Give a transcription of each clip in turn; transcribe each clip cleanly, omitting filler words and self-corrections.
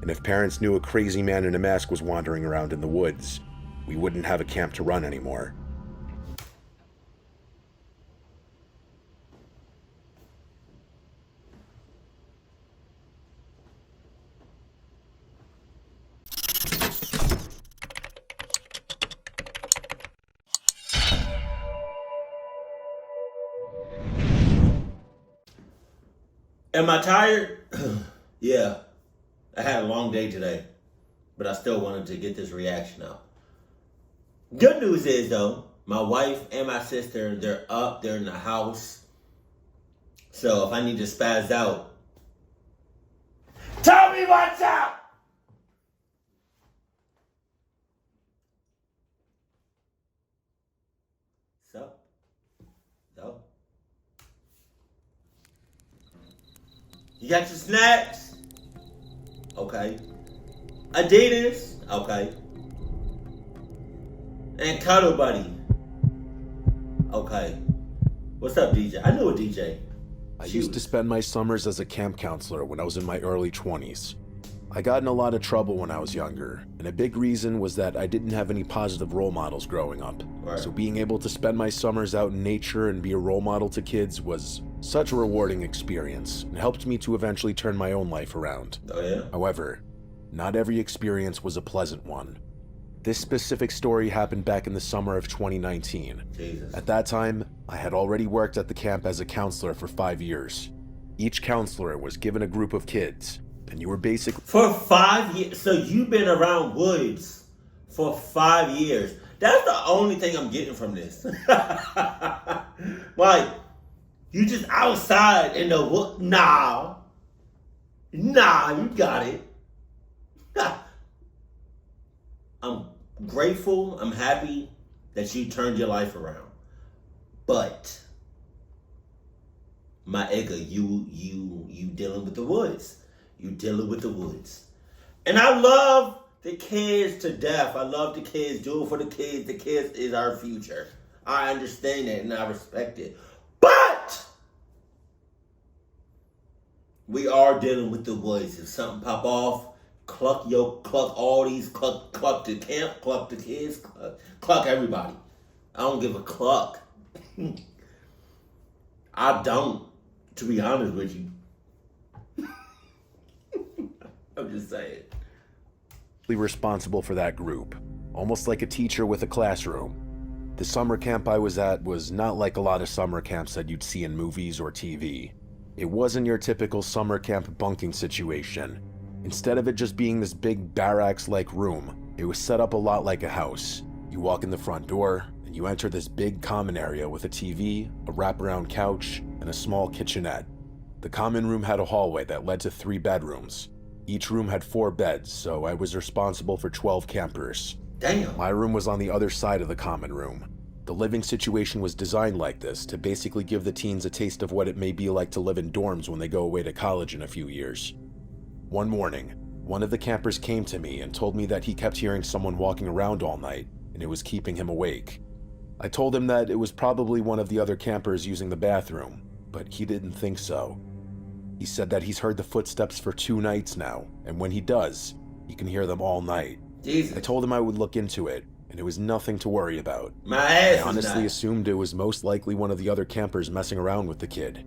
and if parents knew a crazy man in a mask was wandering around in the woods, we wouldn't have a camp to run anymore. Am I tired? Yeah. I had a long day today, but I still wanted to get this reaction out. Good news is, though, my wife and my sister, they're up, they're in the house. So if I need to spaz out, tell me what's up! So? You got your snacks? Okay. Adidas? Okay. And Cuddle Buddy? Okay. What's up, DJ? I knew a DJ. I used to spend my summers as a camp counselor when I was in my early 20s. I got in a lot of trouble when I was younger, and a big reason was that I didn't have any positive role models growing up. Right. So being able to spend my summers out in nature and be a role model to kids was such a rewarding experience and helped me to eventually turn my own life around. Oh, yeah? However, not every experience was a pleasant one. This specific story happened back in the summer of 2019. Jesus. At that time, I had already worked at the camp as a counselor for 5 years. Each counselor was given a group of kids, and you were basically... For 5 years? So you've been around woods for 5 years. That's the only thing I'm getting from this. Like, you just outside in the wood. Nah, you got it. I'm grateful, I'm happy that you turned your life around. But my Edgar, you dealing with the woods. You dealing with the woods. And I love the kids to death. I love the kids. Do it for the kids. The kids is our future. I understand that and I respect it. But we are dealing with the woods. If something pop off, cluck all these, cluck the camp, cluck the kids, cluck everybody. I don't give a cluck. I don't, to be honest with you. I'm just saying. responsible for that group, almost like a teacher with a classroom. The summer camp I was at was not like a lot of summer camps that you'd see in movies or TV. It wasn't your typical summer camp bunking situation. Instead of it just being this big barracks-like room, it was set up a lot like a house. You walk in the front door, and you enter this big common area with a TV, a wraparound couch, and a small kitchenette. The common room had a hallway that led to 3 bedrooms. Each room had 4 beds, so I was responsible for 12 campers. Damn. My room was on the other side of the common room. The living situation was designed like this to basically give the teens a taste of what it may be like to live in dorms when they go away to college in a few years. One morning, one of the campers came to me and told me that he kept hearing someone walking around all night, and it was keeping him awake. I told him that it was probably one of the other campers using the bathroom, but he didn't think so. He said that he's heard the footsteps for 2 nights now, and when he does, he can hear them all night. Jesus. I told him I would look into it, and it was nothing to worry about. My ass I honestly is not. assumed it was most likely one of the other campers messing around with the kid.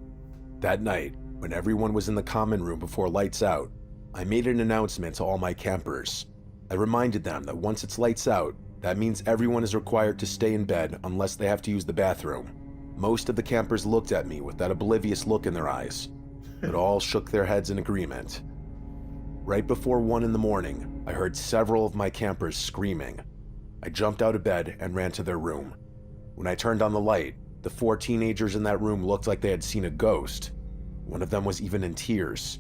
That night, when everyone was in the common room before lights out, I made an announcement to all my campers. I reminded them that once it's lights out, that means everyone is required to stay in bed unless they have to use the bathroom. Most of the campers looked at me with that oblivious look in their eyes, but all shook their heads in agreement. Right before 1 in the morning, I heard several of my campers screaming. I jumped out of bed and ran to their room. When I turned on the light, the 4 teenagers in that room looked like they had seen a ghost. One of them was even in tears.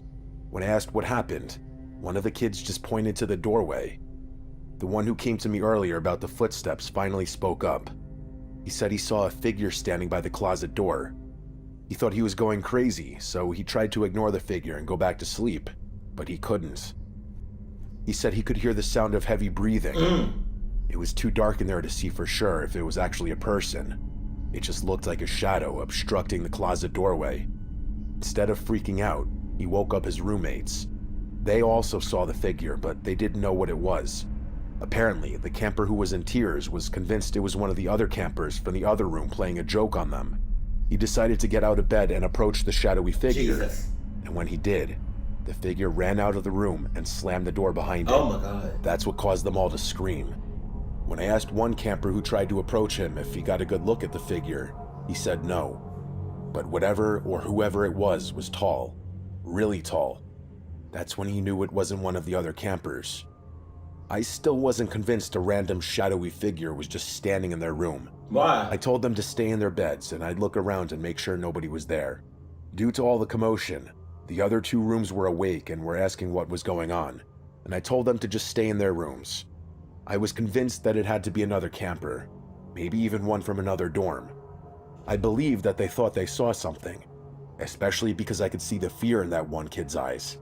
When I asked what happened, one of the kids just pointed to the doorway. The one who came to me earlier about the footsteps finally spoke up. He said he saw a figure standing by the closet door. He thought he was going crazy, so he tried to ignore the figure and go back to sleep, but he couldn't. He said he could hear the sound of heavy breathing. It was too dark in there to see for sure if it was actually a person. It just looked like a shadow obstructing the closet doorway. Instead of freaking out, he woke up his roommates. They also saw the figure, but they didn't know what it was. Apparently, the camper who was in tears was convinced it was one of the other campers from the other room playing a joke on them. He decided to get out of bed and approach the shadowy figure. Jesus. And when he did, the figure ran out of the room and slammed the door behind him. Oh my God. That's what caused them all to scream. When I asked one camper who tried to approach him if he got a good look at the figure, he said no. But whatever or whoever it was tall. Really tall. That's when he knew it wasn't one of the other campers. I still wasn't convinced a random shadowy figure was just standing in their room. Why? I told them to stay in their beds and I'd look around and make sure nobody was there. Due to all the commotion, the other two rooms were awake and were asking what was going on, and I told them to just stay in their rooms. I was convinced that it had to be another camper, maybe even one from another dorm. I believed that they thought they saw something, especially because I could see the fear in that one kid's eyes.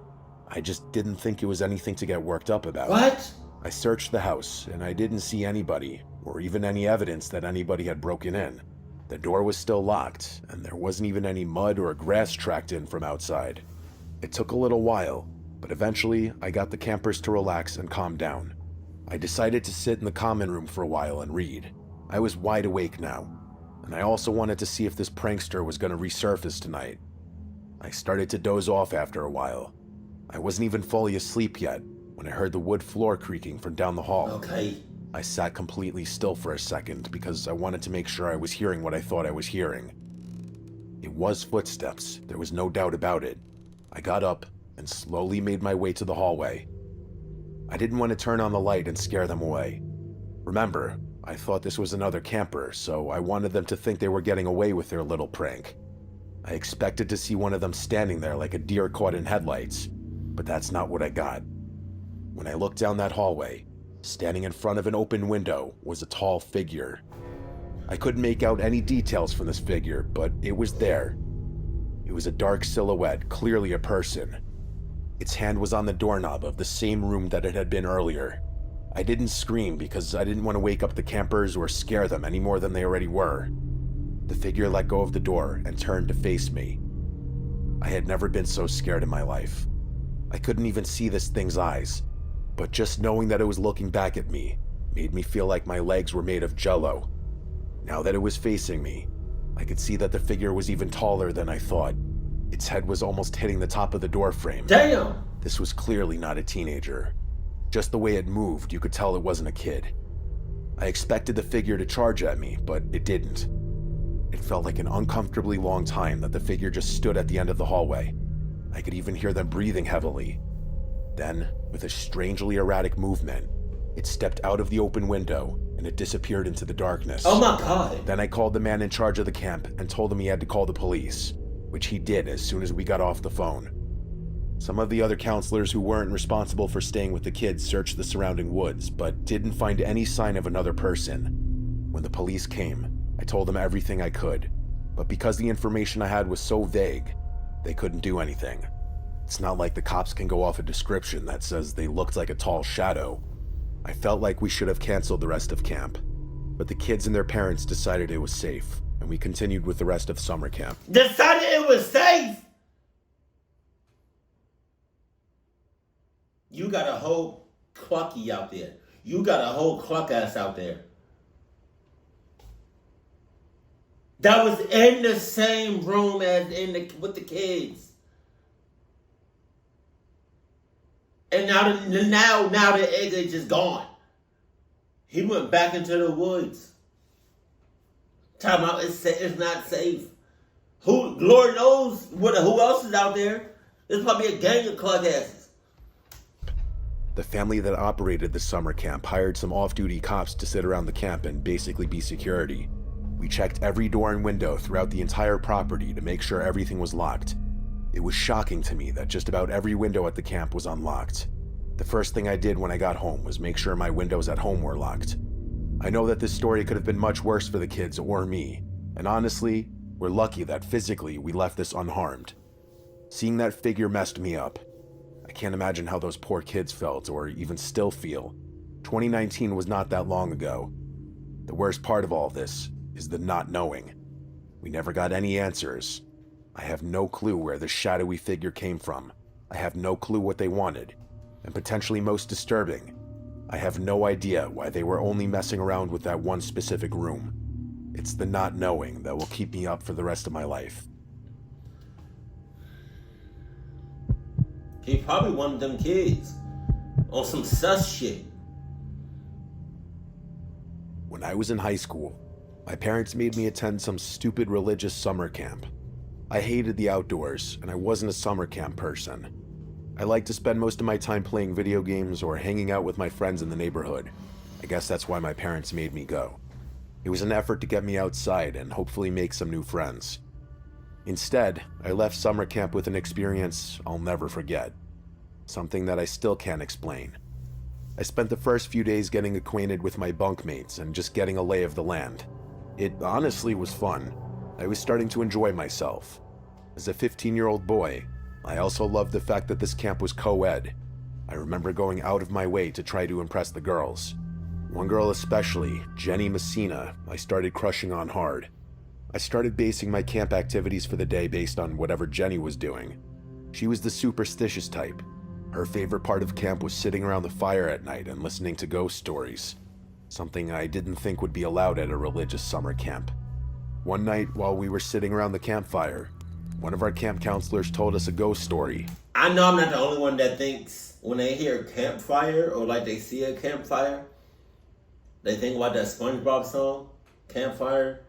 I just didn't think it was anything to get worked up about. What? I searched the house, and I didn't see anybody, or even any evidence that anybody had broken in. The door was still locked, and there wasn't even any mud or grass tracked in from outside. It took a little while, but eventually I got the campers to relax and calm down. I decided to sit in the common room for a while and read. I was wide awake now, and I also wanted to see if this prankster was going to resurface tonight. I started to doze off after a while. I wasn't even fully asleep yet when I heard the wood floor creaking from down the hall. Okay. I sat completely still for a second because I wanted to make sure I was hearing what I thought I was hearing. It was footsteps, there was no doubt about it. I got up and slowly made my way to the hallway. I didn't want to turn on the light and scare them away. Remember, I thought this was another camper, so I wanted them to think they were getting away with their little prank. I expected to see one of them standing there like a deer caught in headlights, but that's not what I got. When I looked down that hallway, standing in front of an open window was a tall figure. I couldn't make out any details from this figure, but it was there. It was a dark silhouette, clearly a person. Its hand was on the doorknob of the same room that it had been earlier. I didn't scream because I didn't want to wake up the campers or scare them any more than they already were. The figure let go of the door and turned to face me. I had never been so scared in my life. I couldn't even see this thing's eyes, but just knowing that it was looking back at me made me feel like my legs were made of jello. Now that it was facing me, I could see that the figure was even taller than I thought. Its head was almost hitting the top of the door frame. Damn! This was clearly not a teenager. Just the way it moved, you could tell it wasn't a kid. I expected the figure to charge at me, but it didn't. It felt like an uncomfortably long time that the figure just stood at the end of the hallway. I could even hear them breathing heavily. Then, with a strangely erratic movement, it stepped out of the open window and it disappeared into the darkness. Oh my God! Then I called the man in charge of the camp and told him he had to call the police, which he did as soon as we got off the phone. Some of the other counselors who weren't responsible for staying with the kids searched the surrounding woods, but didn't find any sign of another person. When the police came, I told them everything I could, but because the information I had was so vague, they couldn't do anything. It's not like the cops can go off a description that says they looked like a tall shadow. I felt like we should have canceled the rest of camp, but the kids and their parents decided it was safe, and we continued with the rest of summer camp. Decided it was safe? You got a whole clucky out there. You got a whole cluck ass out there. That was in the same room as with the kids. And now the egg is just gone. He went back into the woods. Talking about it's not safe. Lord knows who else is out there. There's probably a gang of cluck asses. The family that operated the summer camp hired some off-duty cops to sit around the camp and basically be security. We checked every door and window throughout the entire property to make sure everything was locked. It was shocking to me that just about every window at the camp was unlocked. The first thing I did when I got home was make sure my windows at home were locked. I know that this story could have been much worse for the kids or me, and honestly, we're lucky that physically we left this unharmed. Seeing that figure messed me up. I can't imagine how those poor kids felt or even still feel. 2019 was not that long ago. The worst part of all this is the not knowing. We never got any answers. I have no clue where this shadowy figure came from I have no clue what they wanted, and potentially most disturbing, I have no idea why they were only messing around with that one specific room. It's the not knowing that will keep me up for the rest of my life. He probably one of them kids on some sus shit. When I was in high school, my parents made me attend some stupid religious summer camp. I hated the outdoors, and I wasn't a summer camp person. I liked to spend most of my time playing video games or hanging out with my friends in the neighborhood. I guess that's why my parents made me go. It was an effort to get me outside and hopefully make some new friends. Instead, I left summer camp with an experience I'll never forget. Something that I still can't explain. I spent the first few days getting acquainted with my bunkmates and just getting a lay of the land. It honestly was fun. I was starting to enjoy myself. As a 15-year-old boy, I also loved the fact that this camp was co-ed. I remember going out of my way to try to impress the girls. One girl especially, Jenny Messina, I started crushing on hard. I started basing my camp activities for the day based on whatever Jenny was doing. She was the superstitious type. Her favorite part of camp was sitting around the fire at night and listening to ghost stories, something I didn't think would be allowed at a religious summer camp. One night, while we were sitting around the campfire, one of our camp counselors told us a ghost story. I know I'm not the only one that thinks when they hear campfire or like they see a campfire, they think about that SpongeBob song, Campfire.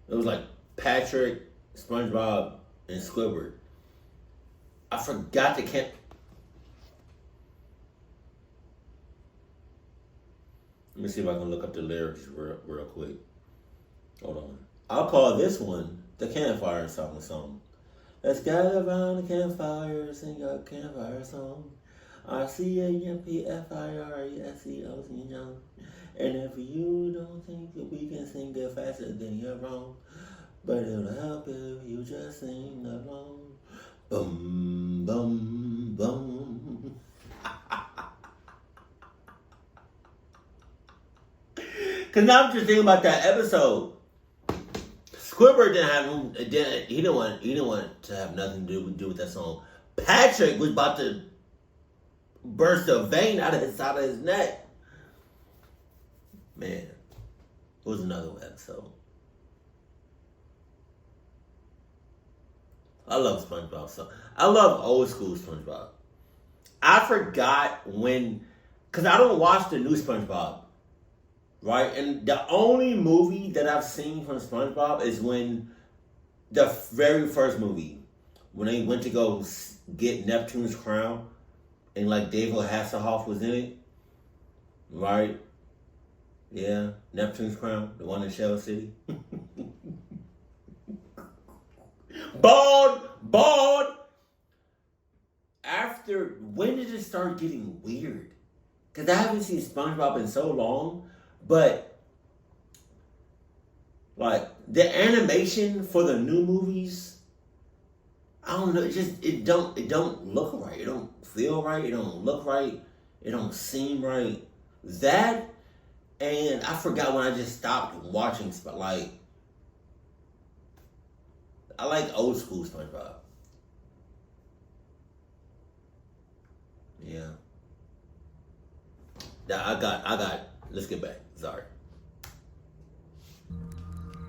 It was like Patrick, SpongeBob, and Squidward. I forgot the camp. Let me see if I can look up the lyrics real quick. Hold on. I'll call this one the Campfire song. Let's gather around the campfire, sing a campfire song. RCAMPFIRESEO. And if you don't think that we can sing it faster, then you're wrong. But it'll help if you just sing along. Boom, boom, boom. Cause now I'm just thinking about that episode. Squidward he didn't want to have nothing to do with that song. Patrick was about to burst a vein out of his side of his neck. Man, it was another episode. I love SpongeBob. So I love old school SpongeBob. I forgot when, because I don't watch the new SpongeBob, right? And the only movie that I've seen from SpongeBob is when the very first movie, when they went to go get Neptune's crown, and like David Hasselhoff was in it, right? Yeah, Neptune's crown, the one in Shell City. Bald. After, when did it start getting weird? Because I haven't seen SpongeBob in so long, but like the animation for the new movies, I don't know, it don't look right. It don't feel right. It don't look right. It don't seem right. That, and I forgot when I just stopped watching, like, I like old school SpongeBob. Yeah. I got, let's get back. Sorry.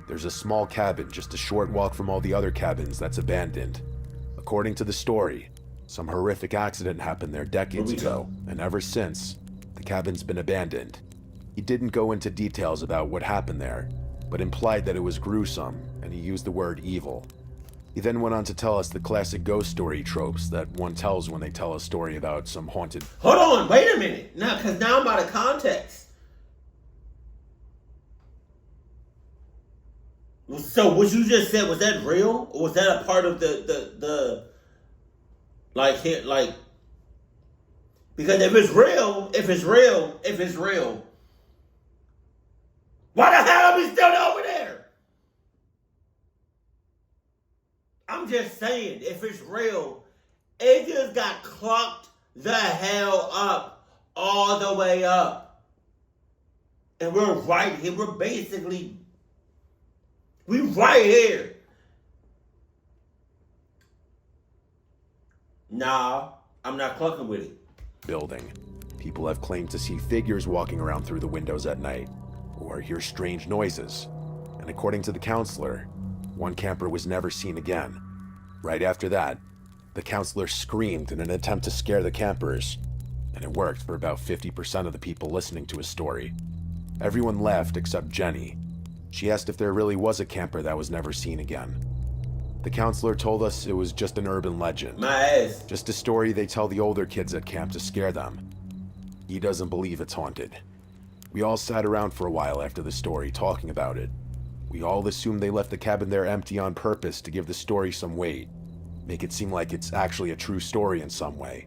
There's a small cabin just a short walk from all the other cabins that's abandoned. According to the story, some horrific accident happened there decades ago, and ever since, the cabin's been abandoned. He didn't go into details about what happened there, but implied that it was gruesome, and he used the word evil. He then went on to tell us the classic ghost story tropes that one tells when they tell a story about some haunted... Hold on, wait a minute. Now, because now I'm out of context. So what you just said, was that real? Or was that a part of the like, because if it's real, why the hell are we still over there? I'm just saying, if it's real, it just got clocked the hell up, all the way up. And we're right here. We right here. Nah, I'm not clucking with it. Building. People have claimed to see figures walking around through the windows at night, or hear strange noises. And according to the counselor, one camper was never seen again. Right after that, the counselor screamed in an attempt to scare the campers, and it worked for about 50% of the people listening to his story. Everyone left except Jenny. She asked if there really was a camper that was never seen again. The counselor told us it was just an urban legend. My ass. Just a story they tell the older kids at camp to scare them. He doesn't believe it's haunted. We all sat around for a while after the story, talking about it. We all assumed they left the cabin there empty on purpose to give the story some weight, make it seem like it's actually a true story in some way.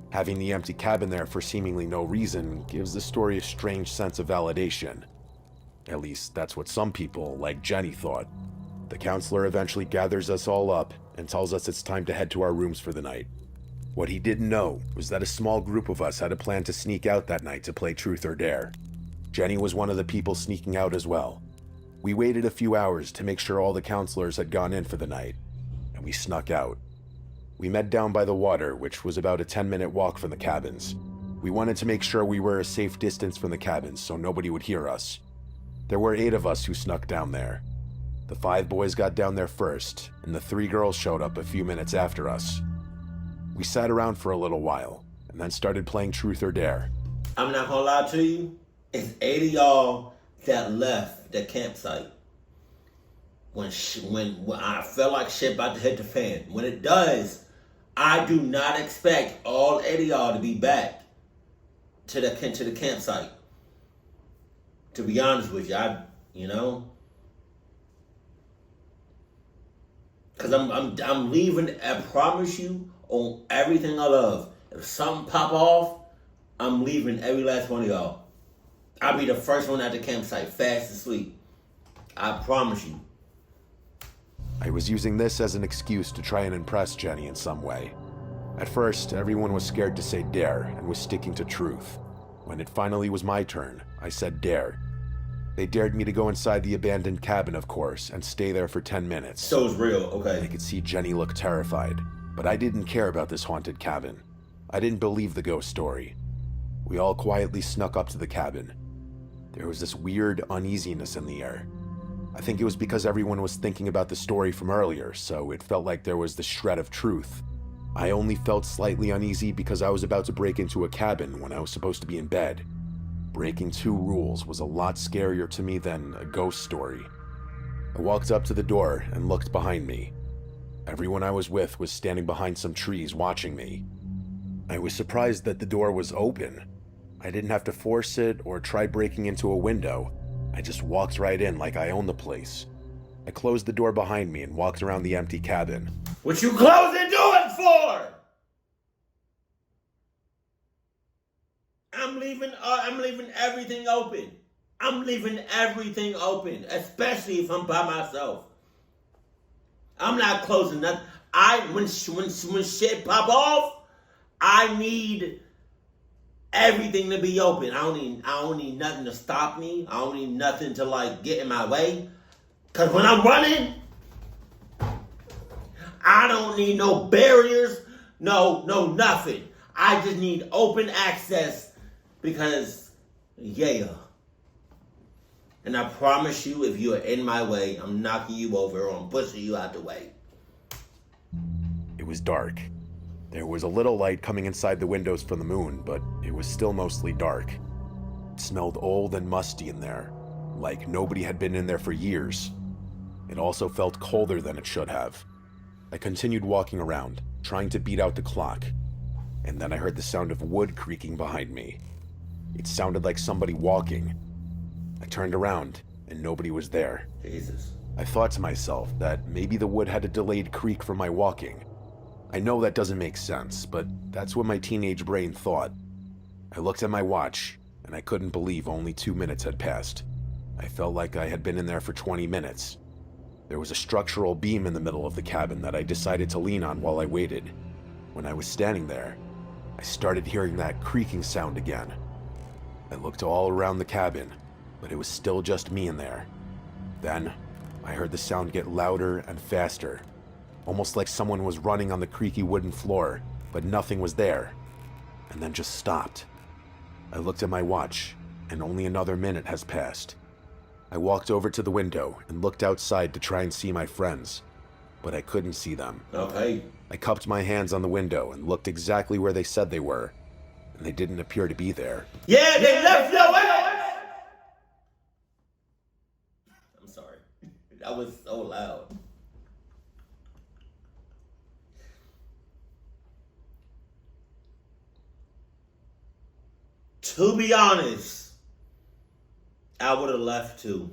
Having the empty cabin there for seemingly no reason gives the story a strange sense of validation. At least that's what some people, like Jenny, thought. The counselor eventually gathers us all up and tells us it's time to head to our rooms for the night. What he didn't know was that a small group of us had a plan to sneak out that night to play Truth or Dare. Jenny was one of the people sneaking out as well. We waited a few hours to make sure all the counselors had gone in for the night, and we snuck out. We met down by the water, which was about a 10-minute walk from the cabins. We wanted to make sure we were a safe distance from the cabins so nobody would hear us. There were 8 of us who snuck down there. The 5 boys got down there first, and the 3 girls showed up a few minutes after us. We sat around for a little while, and then started playing Truth or Dare. I'm not gonna lie to you. It's 8 of y'all that left the campsite when I felt like shit about to hit the fan. When it does, I do not expect all 8 of y'all to be back to the campsite. To be honest with you, because I'm leaving. I promise you on everything I love. If something pop off, I'm leaving every last one of y'all. I'll be the first one at the campsite, fast asleep. I promise you. I was using this as an excuse to try and impress Jenny in some way. At first, everyone was scared to say Dare and was sticking to Truth. When it finally was my turn, I said Dare. They dared me to go inside the abandoned cabin, of course, and stay there for 10 minutes. So it's real, okay. I could see Jenny look terrified, but I didn't care about this haunted cabin. I didn't believe the ghost story. We all quietly snuck up to the cabin. There was this weird uneasiness in the air. I think it was because everyone was thinking about the story from earlier, so it felt like there was this shred of truth. I only felt slightly uneasy because I was about to break into a cabin when I was supposed to be in bed. Breaking 2 rules was a lot scarier to me than a ghost story. I walked up to the door and looked behind me. Everyone I was with was standing behind some trees watching me. I was surprised that the door was open. I didn't have to force it or try breaking into a window. I just walked right in like I owned the place. I closed the door behind me and walked around the empty cabin. What you closing doors for? I'm leaving everything open. I'm leaving everything open, especially if I'm by myself. I'm not closing nothing. When shit pop off, I need everything to be open. I don't need nothing to stop me. I don't need nothing to get in my way. Cause when I'm running, I don't need no barriers, no nothing. I just need open access because, yeah. And I promise you, if you are in my way, I'm knocking you over or I'm pushing you out the way. It was dark. There was a little light coming inside the windows from the moon, but it was still mostly dark. It smelled old and musty in there, like nobody had been in there for years. It also felt colder than it should have. I continued walking around, trying to beat out the clock, and then I heard the sound of wood creaking behind me. It sounded like somebody walking. I turned around, and nobody was there. Jesus. I thought to myself that maybe the wood had a delayed creak from my walking. I know that doesn't make sense, but that's what my teenage brain thought. I looked at my watch, and I couldn't believe only 2 minutes had passed. I felt like I had been in there for 20 minutes. There was a structural beam in the middle of the cabin that I decided to lean on while I waited. When I was standing there, I started hearing that creaking sound again. I looked all around the cabin, but it was still just me in there. Then, I heard the sound get louder and faster, almost like someone was running on the creaky wooden floor. but nothing was there, and then just stopped. I looked at my watch, and only another minute has passed. I walked over to the window and looked outside to try and see my friends, but I couldn't see them. Okay. I cupped my hands on the window and looked exactly where they said they were, and they didn't appear to be there. Yeah, they left your ass! I'm sorry. That was so loud. To be honest, I would have left too.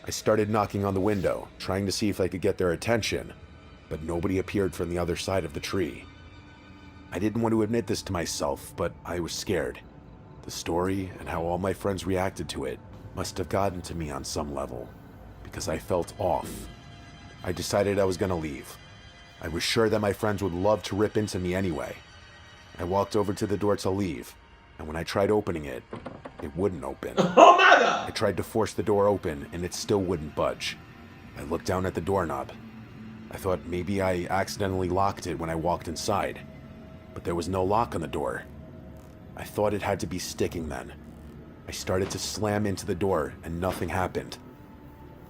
I started knocking on the window, trying to see if I could get their attention, but nobody appeared from the other side of the tree. I didn't want to admit this to myself, but I was scared. The story and how all my friends reacted to it must have gotten to me on some level, because I felt off. I decided I was going to leave. I was sure that my friends would love to rip into me anyway. I walked over to the door to leave, and when I tried opening it, it wouldn't open. Oh my God! I tried to force the door open, and it still wouldn't budge. I looked down at the doorknob. I thought maybe I accidentally locked it when I walked inside, but there was no lock on the door. I thought it had to be sticking then. I started to slam into the door, and nothing happened.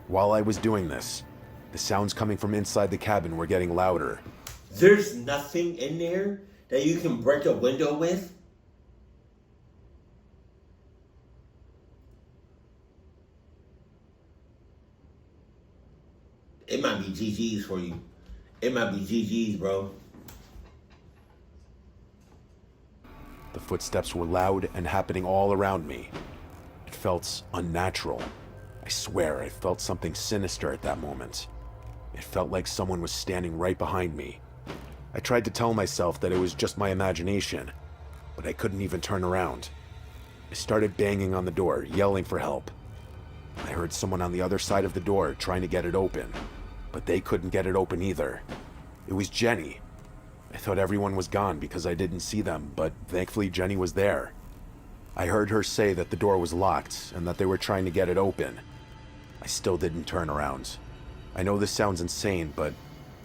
While I was doing this, the sounds coming from inside the cabin were getting louder. There's nothing in there that you can break a window with? It might be GG's for you. It might be GG's, bro. The footsteps were loud and happening all around me. It felt unnatural. I swear I felt something sinister at that moment. It felt like someone was standing right behind me. I tried to tell myself that it was just my imagination, but I couldn't even turn around. I started banging on the door, yelling for help. I heard someone on the other side of the door trying to get it open, but they couldn't get it open either. It was Jenny. I thought everyone was gone because I didn't see them, but thankfully Jenny was there. I heard her say that the door was locked and that they were trying to get it open. I still didn't turn around. I know this sounds insane, but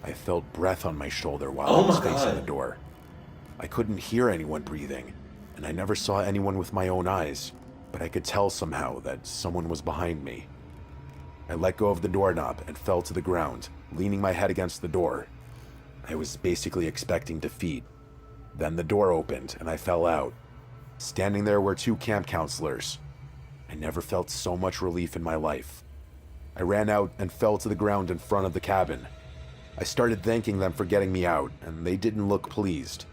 I felt breath on my shoulder while I was facing the door. I couldn't hear anyone breathing, and I never saw anyone with my own eyes, but I could tell somehow that someone was behind me. I let go of the doorknob and fell to the ground, leaning my head against the door. I was basically expecting defeat. Then the door opened and I fell out. Standing there were two camp counselors. I never felt so much relief in my life. I ran out and fell to the ground in front of the cabin. I started thanking them for getting me out, and they didn't look pleased.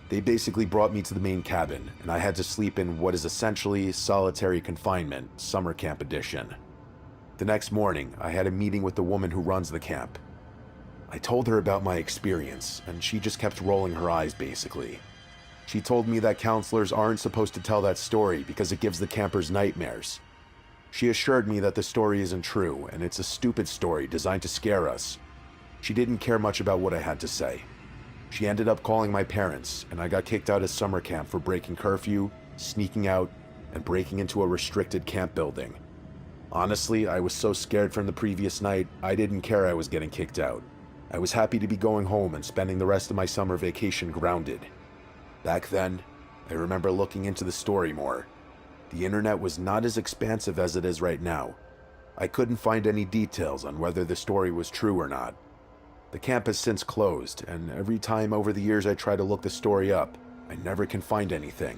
They basically brought me to the main cabin, and I had to sleep in what is essentially solitary confinement, summer camp edition. The next morning, I had a meeting with the woman who runs the camp. I told her about my experience, and she just kept rolling her eyes basically. She told me that counselors aren't supposed to tell that story because it gives the campers nightmares. She assured me that the story isn't true, and it's a stupid story designed to scare us. She didn't care much about what I had to say. She ended up calling my parents, and I got kicked out of summer camp for breaking curfew, sneaking out, and breaking into a restricted camp building. Honestly, I was so scared from the previous night, I didn't care I was getting kicked out. I was happy to be going home and spending the rest of my summer vacation grounded. Back then, I remember looking into the story more. The internet was not as expansive as it is right now. I couldn't find any details on whether the story was true or not. The camp has since closed, and every time over the years I try to look the story up, I never can find anything.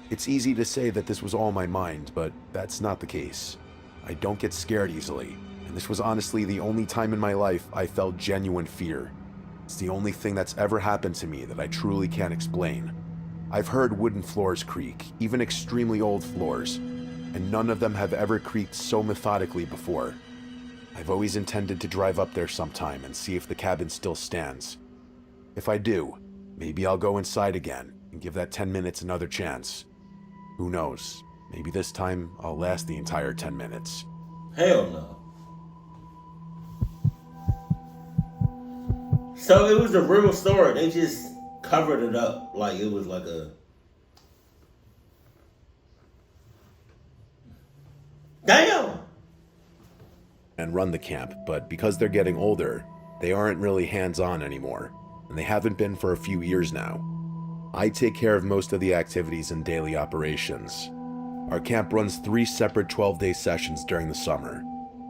It's easy to say that this was all my mind, but that's not the case. I don't get scared easily, and this was honestly the only time in my life I felt genuine fear. It's the only thing that's ever happened to me that I truly can't explain. I've heard wooden floors creak, even extremely old floors, and none of them have ever creaked so methodically before. I've always intended to drive up there sometime and see if the cabin still stands. If I do, maybe I'll go inside again and give that 10 minutes another chance. Who knows? Maybe this time I'll last the entire 10 minutes. Hell no. So it was a real story. They just covered it up like it was like a... Damn! and run the camp, but because they're getting older, they aren't really hands-on anymore, and they haven't been for a few years now. I take care of most of the activities and daily operations. Our camp runs 3 separate 12-day sessions during the summer.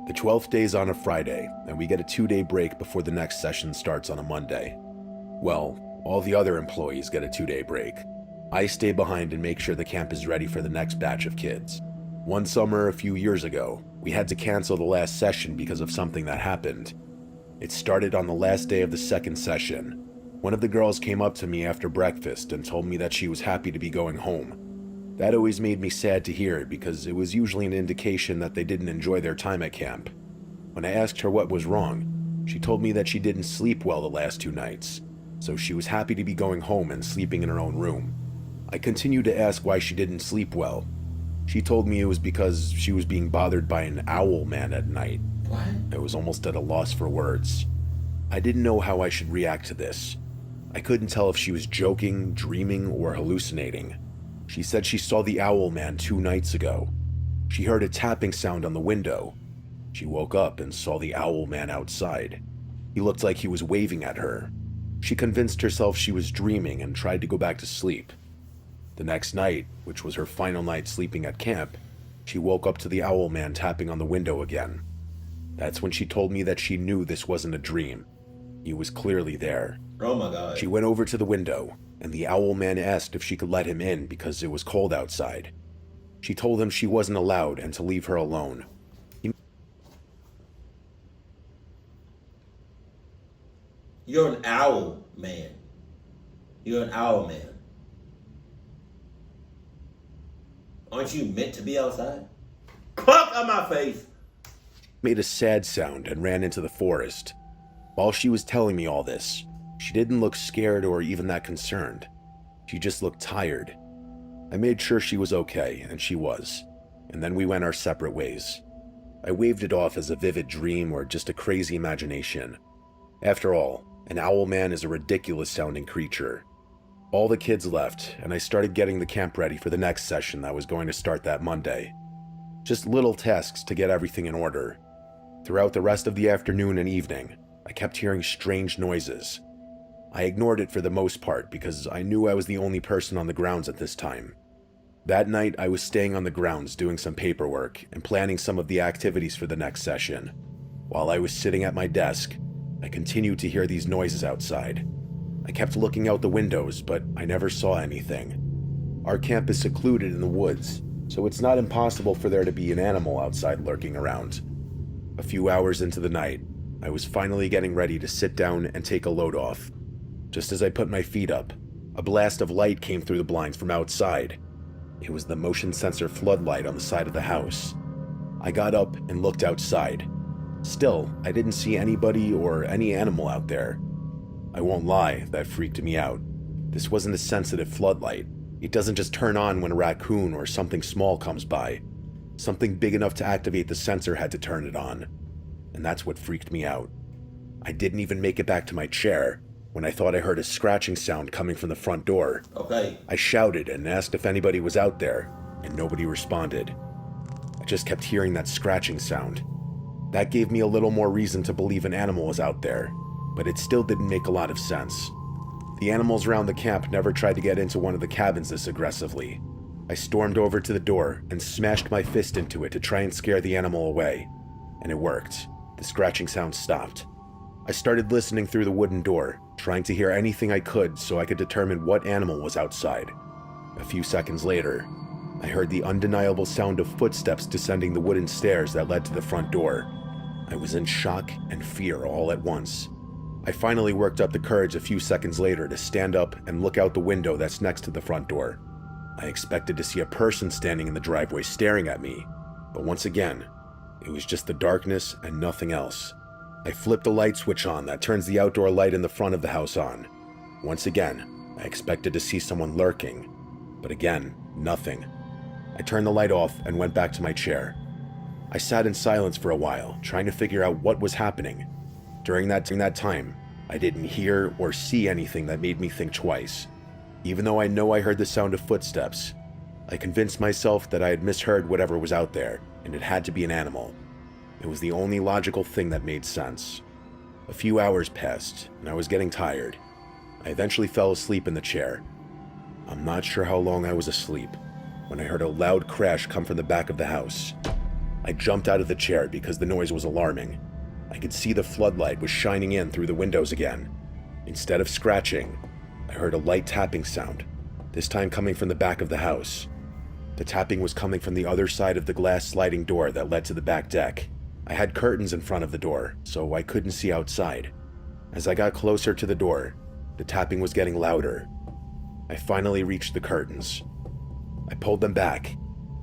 The 12th day is on a Friday, and we get a 2-day break before the next session starts on a Monday. Well, all the other employees get a 2-day break. I stay behind and make sure the camp is ready for the next batch of kids. One summer a few years ago, we had to cancel the last session because of something that happened. It started on the last day of the second session. One of the girls came up to me after breakfast and told me that she was happy to be going home. That always made me sad to hear because it was usually an indication that they didn't enjoy their time at camp. When I asked her what was wrong, she told me that she didn't sleep well the last 2 nights, so she was happy to be going home and sleeping in her own room. I continued to ask why she didn't sleep well. She told me it was because she was being bothered by an owl man at night. What? I was almost at a loss for words. I didn't know how I should react to this. I couldn't tell if she was joking, dreaming, or hallucinating. She said she saw the owl man 2 nights ago. She heard a tapping sound on the window. She woke up and saw the owl man outside. He looked like he was waving at her. She convinced herself she was dreaming and tried to go back to sleep. The next night, which was her final night sleeping at camp, she woke up to the owl man tapping on the window again. That's when she told me that she knew this wasn't a dream. He was clearly there. Oh my God. She went over to the window, and the owl man asked if she could let him in because it was cold outside. She told him she wasn't allowed and to leave her alone. You're an owl man. You're an owl man. Aren't you meant to be outside? Fuck on my face! Made a sad sound and ran into the forest. While she was telling me all this, she didn't look scared or even that concerned. She just looked tired. I made sure she was okay, and she was, and then we went our separate ways. I waved it off as a vivid dream or just a crazy imagination. After all, an owl man is a ridiculous-sounding creature. All the kids left, and I started getting the camp ready for the next session that was going to start that Monday. Just little tasks to get everything in order. Throughout the rest of the afternoon and evening, I kept hearing strange noises. I ignored it for the most part because I knew I was the only person on the grounds at this time. That night, I was staying on the grounds doing some paperwork and planning some of the activities for the next session. While I was sitting at my desk, I continued to hear these noises outside. I kept looking out the windows, but I never saw anything. Our camp is secluded in the woods, so it's not impossible for there to be an animal outside lurking around. A few hours into the night, I was finally getting ready to sit down and take a load off. Just as I put my feet up, a blast of light came through the blinds from outside. It was the motion sensor floodlight on the side of the house. I got up and looked outside. Still, I didn't see anybody or any animal out there. I won't lie, that freaked me out. This wasn't a sensitive floodlight. It doesn't just turn on when a raccoon or something small comes by. Something big enough to activate the sensor had to turn it on. And that's what freaked me out. I didn't even make it back to my chair when I thought I heard a scratching sound coming from the front door. Okay. I shouted and asked if anybody was out there, and nobody responded. I just kept hearing that scratching sound. That gave me a little more reason to believe an animal was out there, but it still didn't make a lot of sense. The animals around the camp never tried to get into one of the cabins this aggressively. I stormed over to the door and smashed my fist into it to try and scare the animal away, and it worked. The scratching sound stopped. I started listening through the wooden door, trying to hear anything I could so I could determine what animal was outside. A few seconds later, I heard the undeniable sound of footsteps descending the wooden stairs that led to the front door. I was in shock and fear all at once. I finally worked up the courage a few seconds later to stand up and look out the window that's next to the front door. I expected to see a person standing in the driveway staring at me, but once again, it was just the darkness and nothing else. I flipped the light switch on that turns the outdoor light in the front of the house on. Once again, I expected to see someone lurking, but again, nothing. I turned the light off and went back to my chair. I sat in silence for a while, trying to figure out what was happening. During that time, I didn't hear or see anything that made me think twice. Even though I know I heard the sound of footsteps, I convinced myself that I had misheard whatever was out there, and it had to be an animal. It was the only logical thing that made sense. A few hours passed, and I was getting tired. I eventually fell asleep in the chair. I'm not sure how long I was asleep when I heard a loud crash come from the back of the house. I jumped out of the chair because the noise was alarming. I could see the floodlight was shining in through the windows again. Instead of scratching, I heard a light tapping sound, this time coming from the back of the house. The tapping was coming from the other side of the glass sliding door that led to the back deck. I had curtains in front of the door, so I couldn't see outside. As I got closer to the door, the tapping was getting louder. I finally reached the curtains. I pulled them back,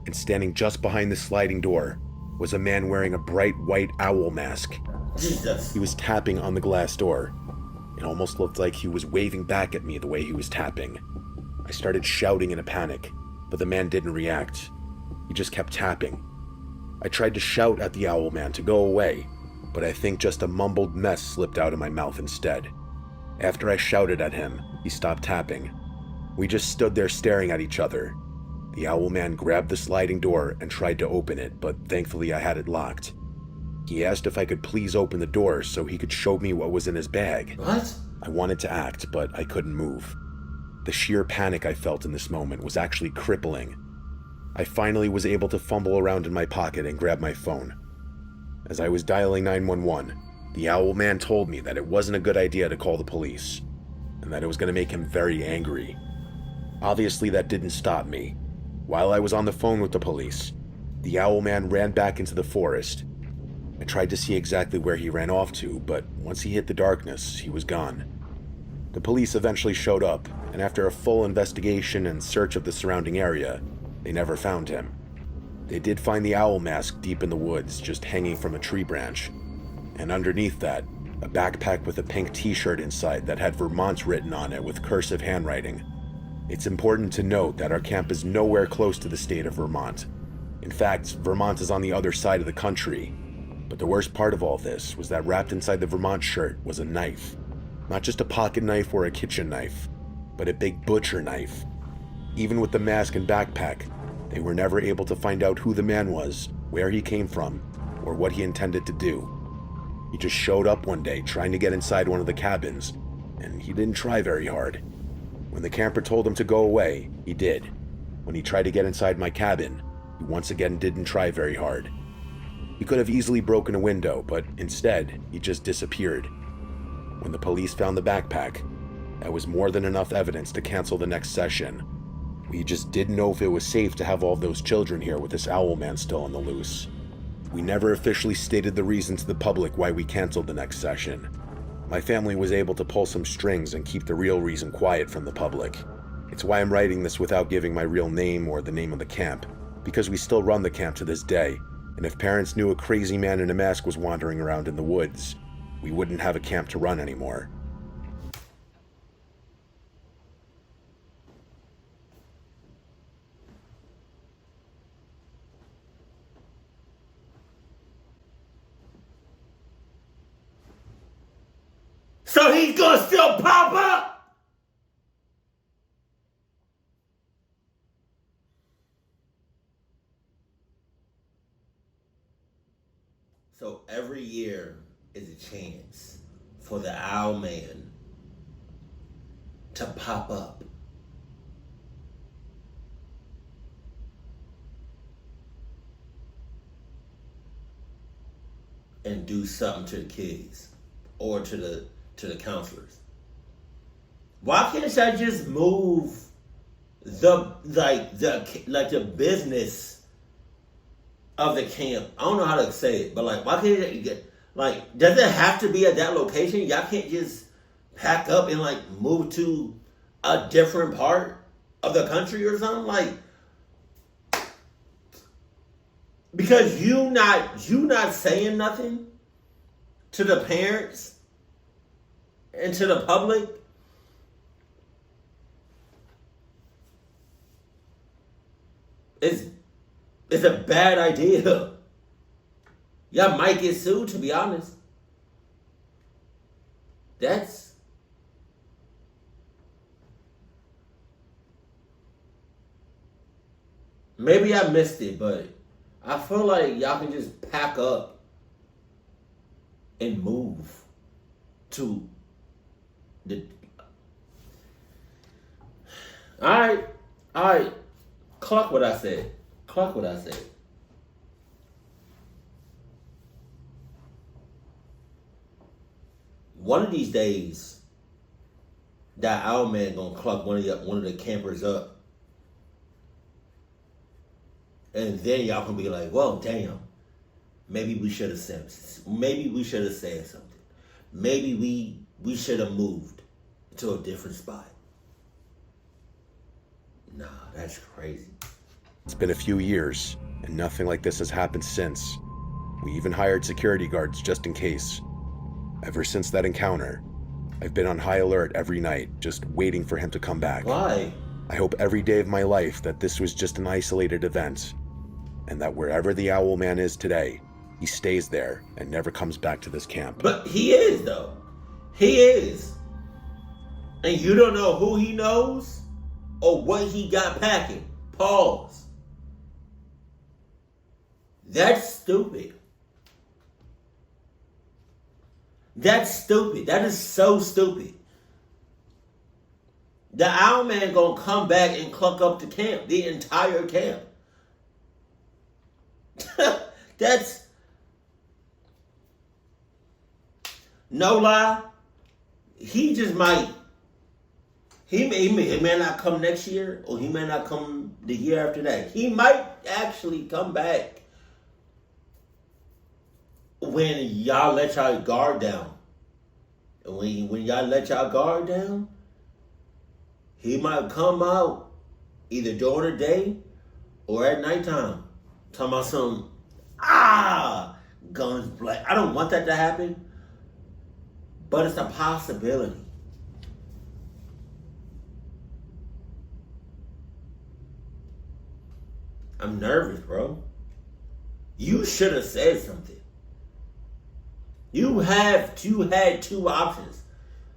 and standing just behind the sliding door was a man wearing a bright white owl mask. Jesus. He was tapping on the glass door. It almost looked like he was waving back at me the way he was tapping. I started shouting in a panic, but the man didn't react. He just kept tapping. I tried to shout at the owl man to go away, but I think just a mumbled mess slipped out of my mouth instead. After I shouted at him, he stopped tapping. We just stood there staring at each other. The owl man grabbed the sliding door and tried to open it, but thankfully I had it locked. He asked if I could please open the door so he could show me what was in his bag. What? I wanted to act, but I couldn't move. The sheer panic I felt in this moment was actually crippling. I finally was able to fumble around in my pocket and grab my phone. As I was dialing 911, the owl man told me that it wasn't a good idea to call the police, and that it was going to make him very angry. Obviously, that didn't stop me. While I was on the phone with the police, the owl man ran back into the forest. I tried to see exactly where he ran off to, but once he hit the darkness, he was gone. The police eventually showed up, and after a full investigation and search of the surrounding area, they never found him. They did find the owl mask deep in the woods, just hanging from a tree branch, and underneath that, a backpack with a pink t-shirt inside that had Vermont written on it with cursive handwriting. It's important to note that our camp is nowhere close to the state of Vermont. In fact, Vermont is on the other side of the country. But the worst part of all this was that wrapped inside the Vermont shirt was a knife. Not just a pocket knife or a kitchen knife, but a big butcher knife. Even with the mask and backpack, they were never able to find out who the man was, where he came from, or what he intended to do. He just showed up one day trying to get inside one of the cabins, and he didn't try very hard. When the camper told him to go away, he did. When he tried to get inside my cabin, he once again didn't try very hard. He could have easily broken a window, but instead, he just disappeared. When the police found the backpack, that was more than enough evidence to cancel the next session. We just didn't know if it was safe to have all those children here with this owl man still on the loose. We never officially stated the reason to the public why we canceled the next session. My family was able to pull some strings and keep the real reason quiet from the public. It's why I'm writing this without giving my real name or the name of the camp, because we still run the camp to this day, and if parents knew a crazy man in a mask was wandering around in the woods, we wouldn't have a camp to run anymore. So he's gonna still pop up? So every year is a chance for the owl man to pop up. And do something to the kids or to the counselors. Why can't I just move the business of the camp? I don't know how to say it, but why can't you get does it have to be at that location? Y'all can't just pack up and move to a different part of the country or something because you not saying nothing to the parents and to the public. It's a bad idea. Y'all might get sued, to be honest. Maybe I missed it, but I feel like y'all can just pack up and move to the. All right. Clock what I said. One of these days, that owl man gonna clock one of the campers up, and then y'all gonna be like, "Well, damn, maybe we should have said something. Maybe we should have moved to a different spot." Nah, that's crazy. It's been a few years, and nothing like this has happened since. We even hired security guards just in case. Ever since that encounter, I've been on high alert every night, just waiting for him to come back. Why? I hope every day of my life that this was just an isolated event, and that wherever the Owl Man is today, he stays there and never comes back to this camp. But he is, though. He is. And you don't know who he knows or what he got packing. Pause. That's stupid. That is so stupid. The Owl Man gonna come back and cluck up the camp, the entire camp. That's no lie. He just might. He may not come next year, or he may not come the year after that. He might actually come back when y'all let y'all guard down. And when y'all let y'all guard down, he might come out either during the day or at nighttime. Talking about some, guns black. I don't want that to happen, but it's a possibility. I'm nervous, bro. You should have said something. You had two options.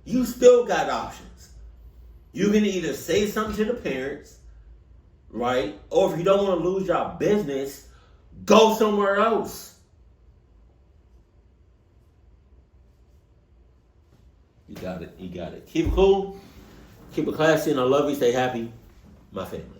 You still got options. You can either say something to the parents, right? Or if you don't want to lose your business, go somewhere else. You got it. Keep it cool. Keep it classy, and I love you. Stay happy. My family.